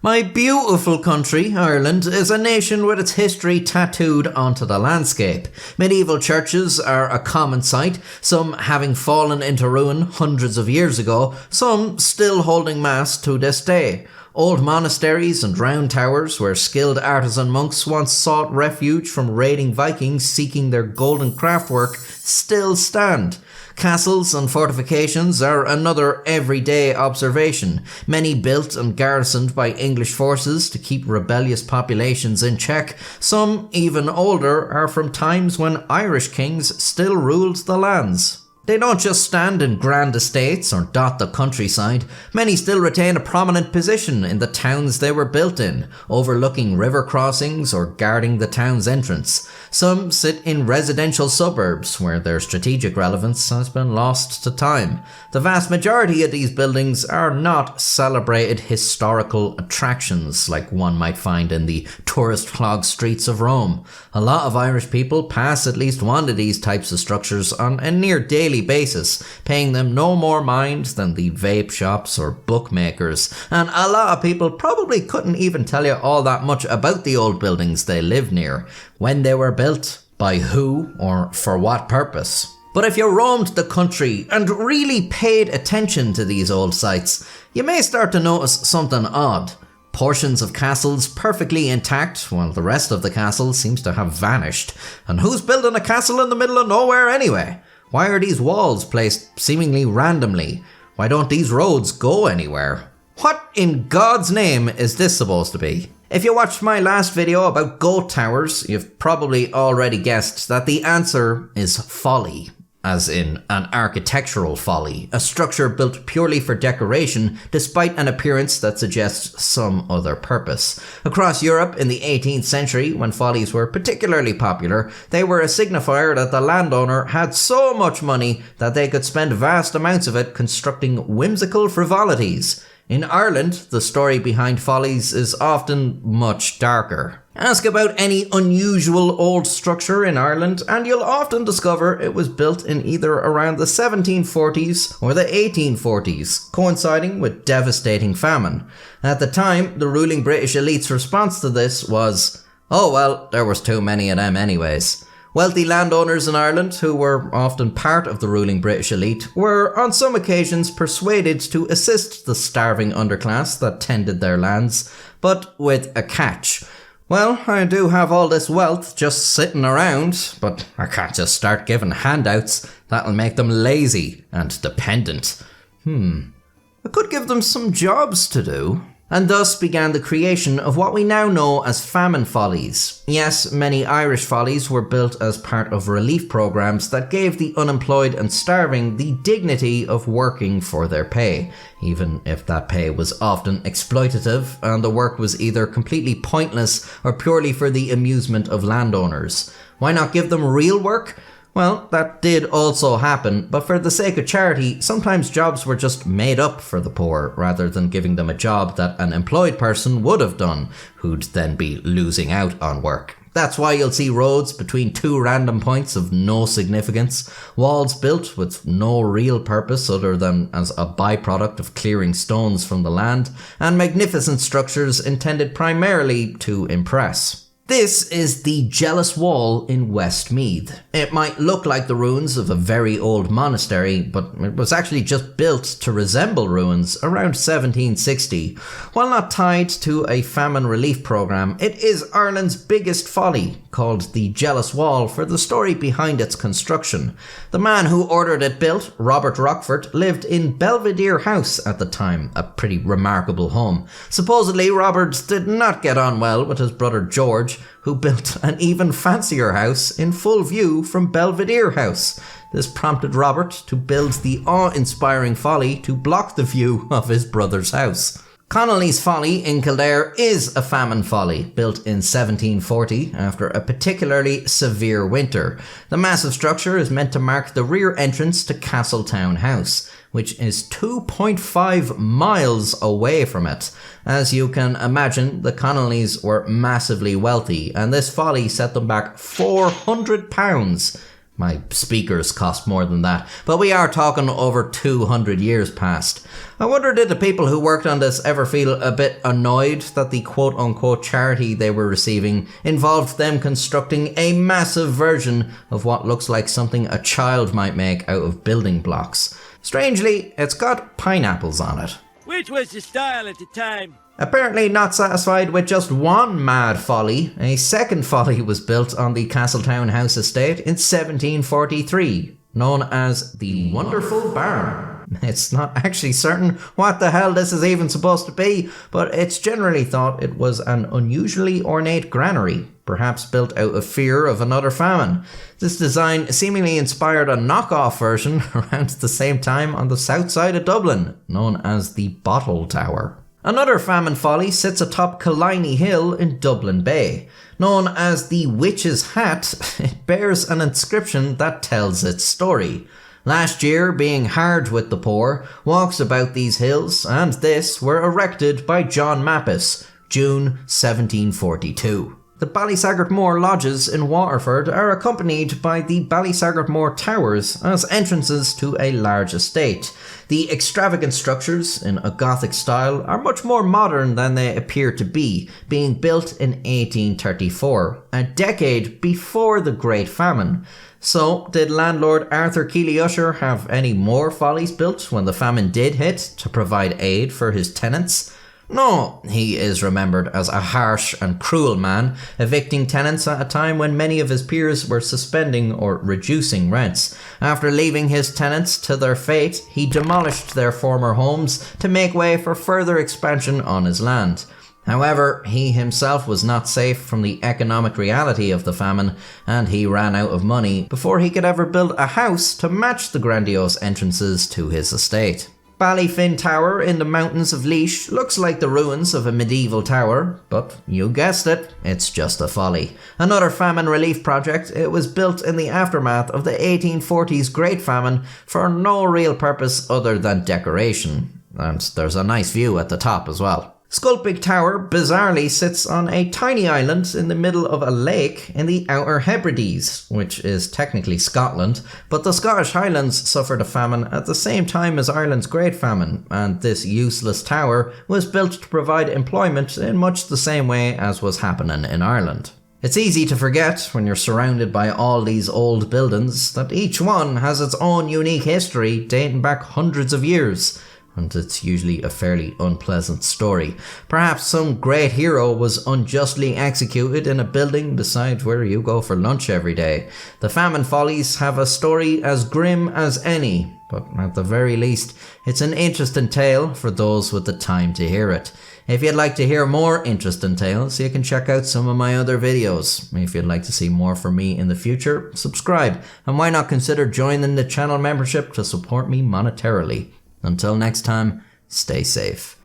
My beautiful country, Ireland, is a nation with its history tattooed onto the landscape. Medieval churches are a common sight, some having fallen into ruin hundreds of years ago, some still holding mass to this day. Old monasteries and round towers where skilled artisan monks once sought refuge from raiding Vikings seeking their golden craftwork still stand. Castles and fortifications are another everyday observation, many built and garrisoned by English forces to keep rebellious populations in check. Some, even older, are from times when Irish kings still ruled the lands. They don't just stand in grand estates or dot the countryside. Many still retain a prominent position in the towns they were built in, overlooking river crossings or guarding the town's entrance. Some sit in residential suburbs where their strategic relevance has been lost to time. The vast majority of these buildings are not celebrated historical attractions like one might find in the tourist-clogged streets of Rome. A lot of Irish people pass at least one of these types of structures on a near daily basis, paying them no more mind than the vape shops or bookmakers, and a lot of people probably couldn't even tell you all that much about the old buildings they live near, when they were built, by who, or for what purpose. But if you roamed the country and really paid attention to these old sites, you may start to notice something odd. Portions of castles perfectly intact, while the rest of the castle seems to have vanished. And who's building a castle in the middle of nowhere anyway? Why are these walls placed seemingly randomly? Why don't these roads go anywhere? What in God's name is this supposed to be? If you watched my last video about goat towers, you've probably already guessed that the answer is folly. As in an architectural folly, a structure built purely for decoration despite an appearance that suggests some other purpose. Across Europe in the 18th century, when follies were particularly popular, they were a signifier that the landowner had so much money that they could spend vast amounts of it constructing whimsical frivolities. In Ireland, the story behind follies is often much darker. Ask about any unusual old structure in Ireland and you'll often discover it was built in either around the 1740s or the 1840s, coinciding with devastating famine. At the time, the ruling British elite's response to this was, "Oh well, there was too many of them anyways." Wealthy landowners in Ireland, who were often part of the ruling British elite, were on some occasions persuaded to assist the starving underclass that tended their lands, but with a catch. Well, I do have all this wealth just sitting around, but I can't just start giving handouts. That'll make them lazy and dependent. I could give them some jobs to do. And thus began the creation of what we now know as famine follies. Yes, many Irish follies were built as part of relief programs that gave the unemployed and starving the dignity of working for their pay, even if that pay was often exploitative and the work was either completely pointless or purely for the amusement of landowners. Why not give them real work? Well, that did also happen, but for the sake of charity, sometimes jobs were just made up for the poor, rather than giving them a job that an employed person would have done, who'd then be losing out on work. That's why you'll see roads between two random points of no significance, walls built with no real purpose other than as a byproduct of clearing stones from the land, and magnificent structures intended primarily to impress. This is the Jealous Wall in Westmeath. It might look like the ruins of a very old monastery, but it was actually just built to resemble ruins around 1760. While not tied to a famine relief programme, it is Ireland's biggest folly, called the Jealous Wall for the story behind its construction. The man who ordered it built, Robert Rockford, lived in Belvedere House at the time, a pretty remarkable home. Supposedly, Robert did not get on well with his brother George, who built an even fancier house in full view from Belvedere House. This prompted Robert to build the awe-inspiring folly to block the view of his brother's house. Connolly's Folly in Kildare is a famine folly, built in 1740 after a particularly severe winter. The massive structure is meant to mark the rear entrance to Castletown House, which is 2.5 miles away from it. As you can imagine, the Connollys were massively wealthy, and this folly set them back £400. My speakers cost more than that, but we are talking over 200 years past. I wonder, did the people who worked on this ever feel a bit annoyed that the quote-unquote charity they were receiving involved them constructing a massive version of what looks like something a child might make out of building blocks. Strangely, it's got pineapples on it. Which was the style at the time. Apparently not satisfied with just one mad folly, a second folly was built on the Castletown House estate in 1743, known as the Wonderful Barn. It's not actually certain what the hell this is even supposed to be, but it's generally thought it was an unusually ornate granary, perhaps built out of fear of another famine. This design seemingly inspired a knockoff version around the same time on the south side of Dublin, known as the Bottle Tower. Another famine folly sits atop Killiney Hill in Dublin Bay. Known as the Witch's Hat, it bears an inscription that tells its story. Last year, being hard with the poor, walks about these hills, and this were erected by John Mappus, June 1742. The Ballysagart Lodges in Waterford are accompanied by the Ballysagart Towers as entrances to a large estate. The extravagant structures, in a Gothic style, are much more modern than they appear to be, being built in 1834, a decade before the Great Famine. So, did landlord Arthur Keeley Usher have any more follies built when the famine did hit to provide aid for his tenants? No, he is remembered as a harsh and cruel man, evicting tenants at a time when many of his peers were suspending or reducing rents. After leaving his tenants to their fate, he demolished their former homes to make way for further expansion on his land. However, he himself was not safe from the economic reality of the famine, and he ran out of money before he could ever build a house to match the grandiose entrances to his estate. Ballyfin Tower in the mountains of Laois looks like the ruins of a medieval tower, but you guessed it, it's just a folly. Another famine relief project, it was built in the aftermath of the 1840s Great Famine for no real purpose other than decoration. And there's a nice view at the top as well. Sculpig Tower bizarrely sits on a tiny island in the middle of a lake in the Outer Hebrides, which is technically Scotland, but the Scottish Highlands suffered a famine at the same time as Ireland's Great Famine, and this useless tower was built to provide employment in much the same way as was happening in Ireland. It's easy to forget, when you're surrounded by all these old buildings, that each one has its own unique history dating back hundreds of years. And it's usually a fairly unpleasant story. Perhaps some great hero was unjustly executed in a building beside where you go for lunch every day. The famine follies have a story as grim as any, but at the very least, it's an interesting tale for those with the time to hear it. If you'd like to hear more interesting tales, you can check out some of my other videos. If you'd like to see more from me in the future, subscribe, and why not consider joining the channel membership to support me monetarily. Until next time, stay safe.